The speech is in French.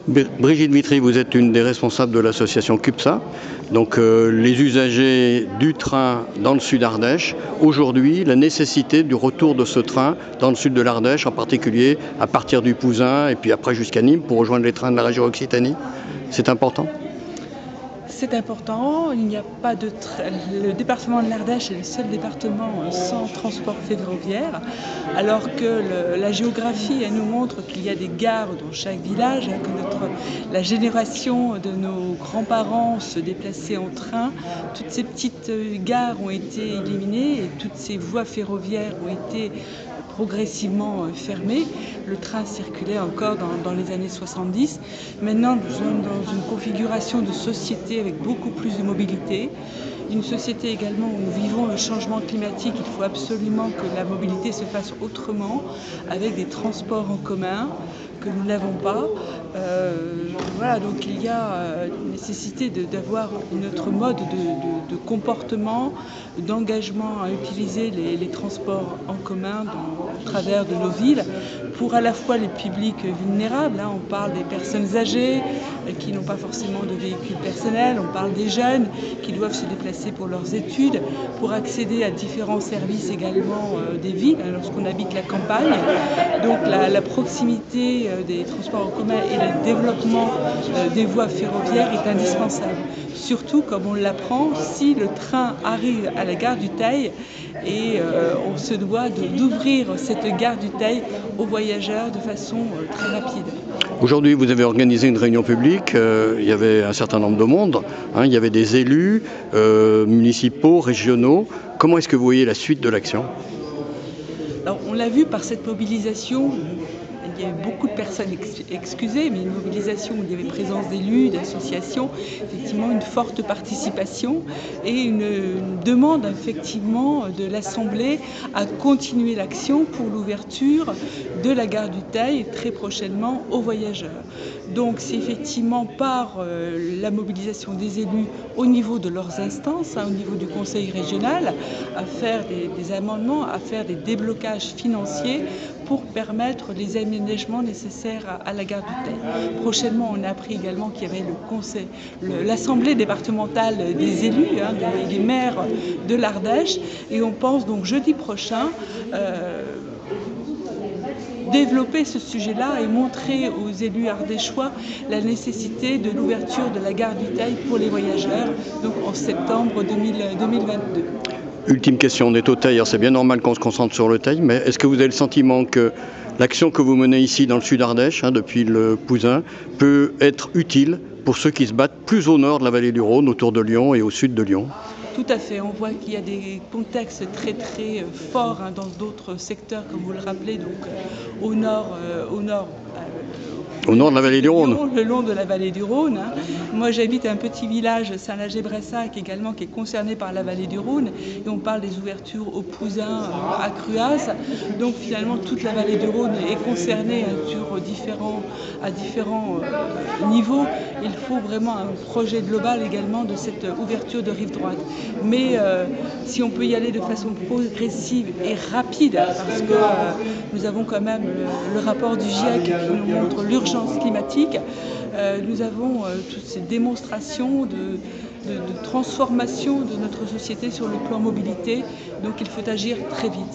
Brigitte Vitry, vous êtes une des responsables de l'association CUPSA, donc les usagers du train dans le sud Ardèche. Aujourd'hui, la nécessité du retour de ce train dans le sud de l'Ardèche, en particulier à partir du Pouzin et puis après jusqu'à Nîmes pour rejoindre les trains de la région Occitanie, c'est important? C'est important, il n'y a pas de le département de l'Ardèche est le seul département sans transport ferroviaire, alors que la géographie elle nous montre qu'il y a des gares dans chaque village, que la génération de nos grands-parents se déplaçaient en train. Toutes ces petites gares ont été éliminées et toutes ces voies ferroviaires ont été progressivement fermées. Le train circulait encore dans les années 70. Maintenant, nous sommes dans une configuration de société avec beaucoup plus de mobilité. Une société également où nous vivons le changement climatique. Il faut absolument que la mobilité se fasse autrement, avec des transports en commun que nous n'avons pas. Voilà, donc il y a nécessité d'avoir notre mode de comportement, d'engagement à utiliser les transports en commun au travers de nos villes, pour à la fois les publics vulnérables, on parle des personnes âgées qui n'ont pas forcément de véhicule personnel, on parle des jeunes qui doivent se déplacer pour leurs études, pour accéder à différents services également des villes lorsqu'on habite la campagne. Donc la proximité des transports en commun et le développement des voies ferroviaires est indispensable. Surtout, comme on l'apprend, si le train arrive à la gare du Teil, et on se doit d'ouvrir cette gare du Teil aux voyageurs de façon très rapide. Aujourd'hui, vous avez organisé une réunion publique, il y avait un certain nombre de monde, il y avait des élus municipaux, régionaux. Comment est-ce que vous voyez la suite de l'action? Alors, on l'a vu par cette mobilisation. Il y a eu beaucoup de personnes excusées, mais une mobilisation où il y avait présence d'élus, d'associations, effectivement une forte participation et une demande effectivement de l'Assemblée à continuer l'action pour l'ouverture de la gare du Teil très prochainement aux voyageurs. Donc c'est effectivement par la mobilisation des élus au niveau de leurs instances, au niveau du conseil régional, à faire des amendements, à faire des déblocages financiers pour permettre les aménagements nécessaires à la gare du Teil. Prochainement, on a appris également qu'il y avait l'Assemblée départementale des élus, des maires de l'Ardèche, et on pense donc jeudi prochain développer ce sujet-là et montrer aux élus ardéchois la nécessité de l'ouverture de la gare du Teil pour les voyageurs, donc en septembre 2022. Ultime question, on est au Teil, alors c'est bien normal qu'on se concentre sur le Teil, mais est-ce que vous avez le sentiment que l'action que vous menez ici dans le sud Ardèche, depuis le Pouzin, peut être utile pour ceux qui se battent plus au nord de la vallée du Rhône, autour de Lyon et au sud de Lyon? Tout à fait, on voit qu'il y a des contextes très très forts dans d'autres secteurs, comme vous le rappelez, donc au nord de la vallée du Rhône. Le long de la vallée du Rhône. Moi, j'habite un petit village, Saint-Lager-Bressac, également, qui est concerné par la vallée du Rhône. Et on parle des ouvertures au Pouzin, à Cruas. Donc, finalement, toute la vallée du Rhône est concernée à différents niveaux. Il faut vraiment un projet global également de cette ouverture de rive droite. Mais si on peut y aller de façon progressive et rapide, parce que nous avons quand même le rapport du GIEC qui nous montre l'urgence climatique, nous avons toutes ces démonstrations de transformation de notre société sur le plan mobilité, donc il faut agir très vite.